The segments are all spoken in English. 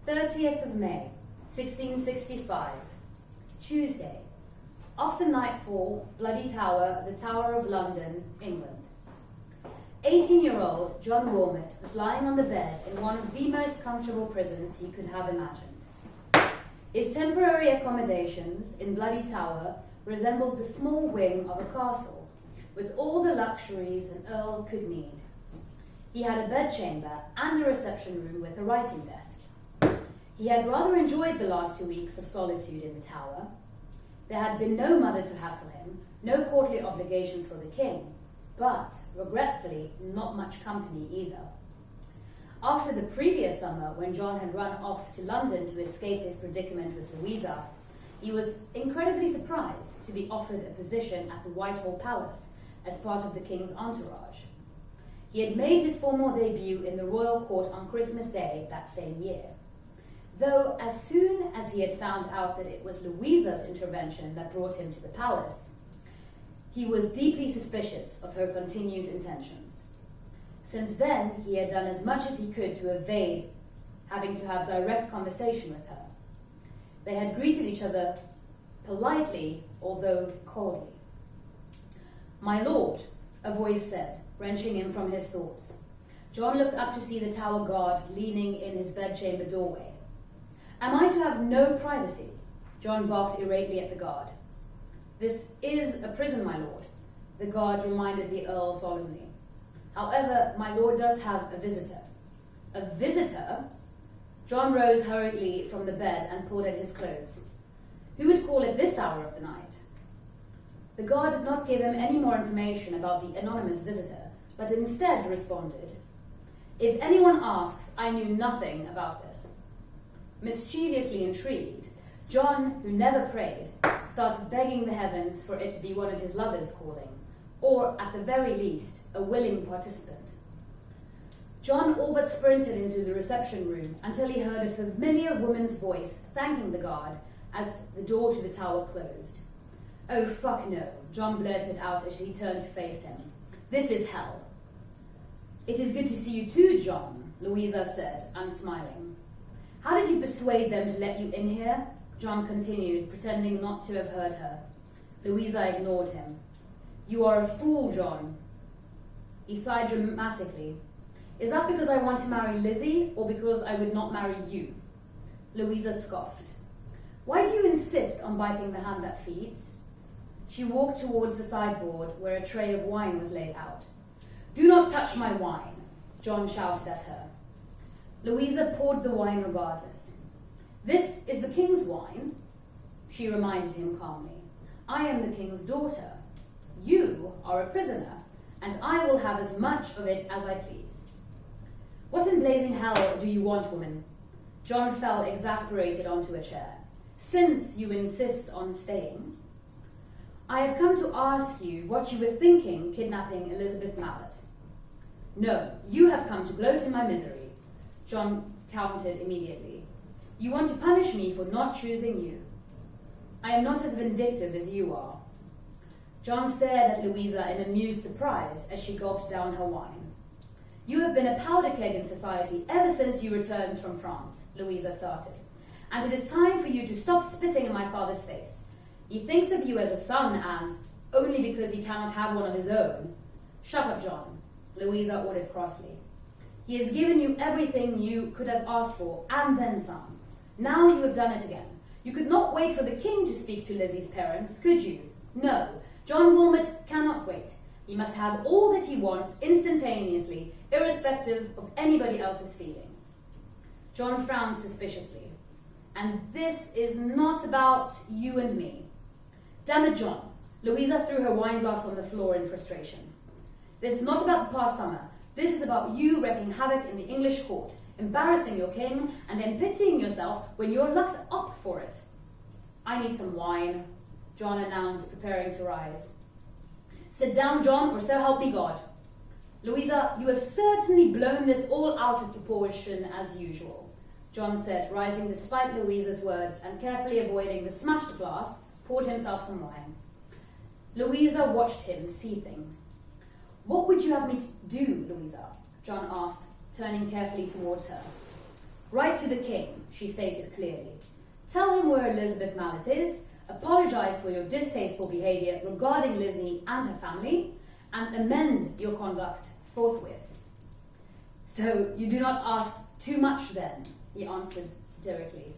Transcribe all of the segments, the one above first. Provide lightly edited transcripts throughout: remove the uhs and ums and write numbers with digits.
30th of May, 1665, Tuesday. After nightfall, Bloody Tower, the Tower of London, England. 18-year-old John Wilmot was lying on the bed in one of the most comfortable prisons he could have imagined. His temporary accommodations in Bloody Tower resembled the small wing of a castle, with all the luxuries an earl could need. He had a bedchamber and a reception room with a writing desk. He had rather enjoyed the last 2 weeks of solitude in the tower. There had been no mother to hassle him, no courtly obligations for the king, but, regretfully, not much company either. After the previous summer, when John had run off to London to escape his predicament with Louisa, he was incredibly surprised to be offered a position at the Whitehall Palace as part of the king's entourage. He had made his formal debut in the royal court on Christmas Day that same year, though as soon as he had found out that it was Louisa's intervention that brought him to the palace, he was deeply suspicious of her continued intentions. Since then, he had done as much as he could to evade having to have direct conversation with her. They had greeted each other politely, although coldly. "My lord," a voice said, wrenching him from his thoughts. John looked up to see the tower guard leaning in his bedchamber doorway. "Am I to have no privacy?" John barked irately at the guard. "This is a prison, my lord," the guard reminded the earl solemnly. "However, my lord does have a visitor." "A visitor?" John rose hurriedly from the bed and pulled at his clothes. "Who would call at this hour of the night?" The guard did not give him any more information about the anonymous visitor, but instead responded, "If anyone asks, I knew nothing about this." Mischievously intrigued, John, who never prayed, started begging the heavens for it to be one of his lovers calling, or, at the very least, a willing participant. John all but sprinted into the reception room until he heard a familiar woman's voice thanking the guard as the door to the tower closed. "Oh, fuck no," John blurted out as he turned to face him. "This is hell." "It is good to see you too, John," Louisa said, unsmiling. "How did you persuade them to let you in here?" John continued, pretending not to have heard her. Louisa ignored him. "You are a fool, John." He sighed dramatically. "Is that because I want to marry Lizzie, or because I would not marry you?" Louisa scoffed. "Why do you insist on biting the hand that feeds?" She walked towards the sideboard where a tray of wine was laid out. "Do not touch my wine," John shouted at her. Louisa poured the wine regardless. "This is the king's wine," she reminded him calmly. "I am the king's daughter. You are a prisoner, and I will have as much of it as I please." "What in blazing hell do you want, woman?" John fell exasperated onto a chair. "Since you insist on staying, I have come to ask you what you were thinking kidnapping Elizabeth Mallet." "No, you have come to gloat in my misery," John countered immediately. "You want to punish me for not choosing you. I am not as vindictive as you are." John stared at Louisa in amused surprise as she gulped down her wine. "You have been a powder keg in society ever since you returned from France," Louisa started, "and it is time for you to stop spitting in my father's face. He thinks of you as a son and, only because he cannot have one of his own—" "Shut up, John," Louisa ordered crossly. "He has given you everything you could have asked for, and then some. Now you have done it again. You could not wait for the king to speak to Lizzie's parents, could you? No, John Wilmot cannot wait. He must have all that he wants instantaneously, irrespective of anybody else's feelings." John frowned suspiciously. "And this is not about you and me." "Damn it, John." Louisa threw her wine glass on the floor in frustration. "This is not about the past summer. This is about you wreaking havoc in the English court, embarrassing your king, and then pitying yourself when you're locked up for it." "I need some wine," John announced, preparing to rise. "Sit down, John, or so help me God." "Louisa, you have certainly blown this all out of proportion as usual," John said, rising despite Louisa's words and carefully avoiding the smashed glass, poured himself some wine. Louisa watched him, seething. "What would you have me to do, Louisa?" John asked, turning carefully towards her. Write to the king, she stated clearly. Tell him where Elizabeth Mallet is, apologise for your distasteful behaviour regarding Lizzie and her family, and amend your conduct forthwith. So you do not ask too much then, he answered satirically.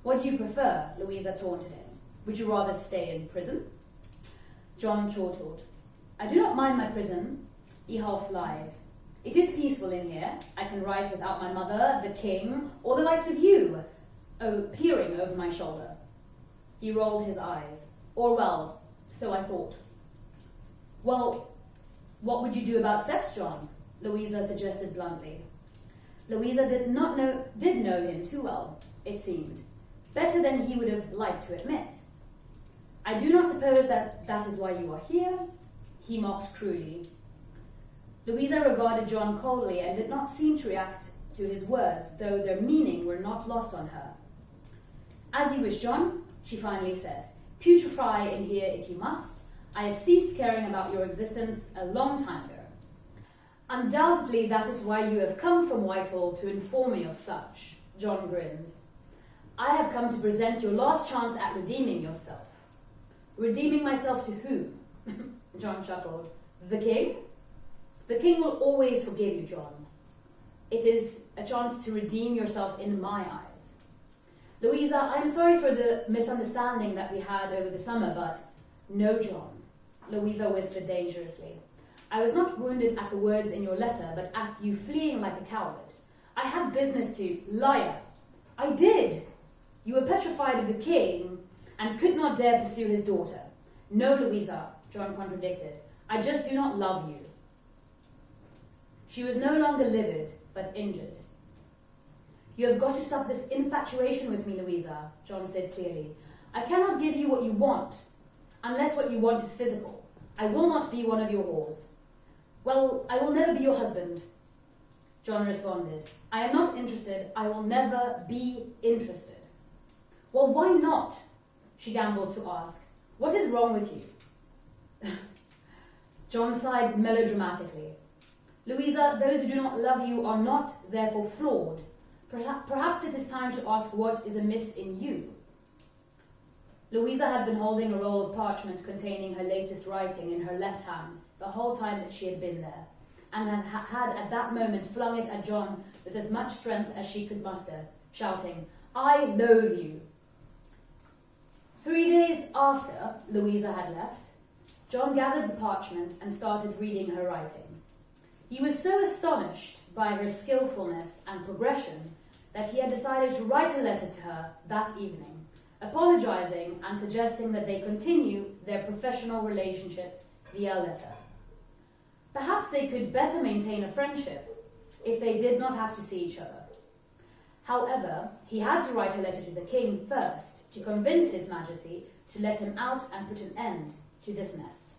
What do you prefer? Louisa taunted him. Would you rather stay in prison? John chortled. I do not mind my prison, he half lied. It is peaceful in here. I can write without my mother, the king, or the likes of you, peering over my shoulder. He rolled his eyes. Or well, so I thought. Well, what would you do about sex, John? Louisa suggested bluntly. Louisa did know him too well, it seemed. Better than he would have liked to admit. I do not suppose that is why you are here, he mocked cruelly. Louisa regarded John coldly and did not seem to react to his words, though their meaning were not lost on her. As you wish, John, she finally said. Putrefy in here if you must. I have ceased caring about your existence a long time ago. Undoubtedly that is why you have come from Whitehall to inform me of such, John grinned. I have come to present your last chance at redeeming yourself. Redeeming myself to whom? John chuckled. The king? The king will always forgive you, John. It is a chance to redeem yourself in my eyes. Louisa, I am sorry for the misunderstanding that we had over the summer, but no, John, Louisa whispered dangerously. I was not wounded at the words in your letter, but at you fleeing like a coward. I had business to... Liar! I did! You were petrified of the king and could not dare pursue his daughter. No, Louisa, John contradicted. I just do not love you. She was no longer livid, but injured. You have got to stop this infatuation with me, Louisa, John said clearly. I cannot give you what you want, unless what you want is physical. I will not be one of your whores. Well, I will never be your husband, John responded. I am not interested. I will never be interested. Well, why not? She gambled to ask. What is wrong with you? John sighed melodramatically. Louisa, those who do not love you are not therefore flawed. Perhaps it is time to ask what is amiss in you. Louisa had been holding a roll of parchment containing her latest writing in her left hand the whole time that she had been there, and had at that moment flung it at John with as much strength as she could muster, shouting, I loathe you. 3 days after Louisa had left, John gathered the parchment and started reading her writing. He was so astonished by her skillfulness and progression that he had decided to write a letter to her that evening, apologizing and suggesting that they continue their professional relationship via letter. Perhaps they could better maintain a friendship if they did not have to see each other. However, he had to write a letter to the king first to convince His Majesty to let him out and put an end to this mess.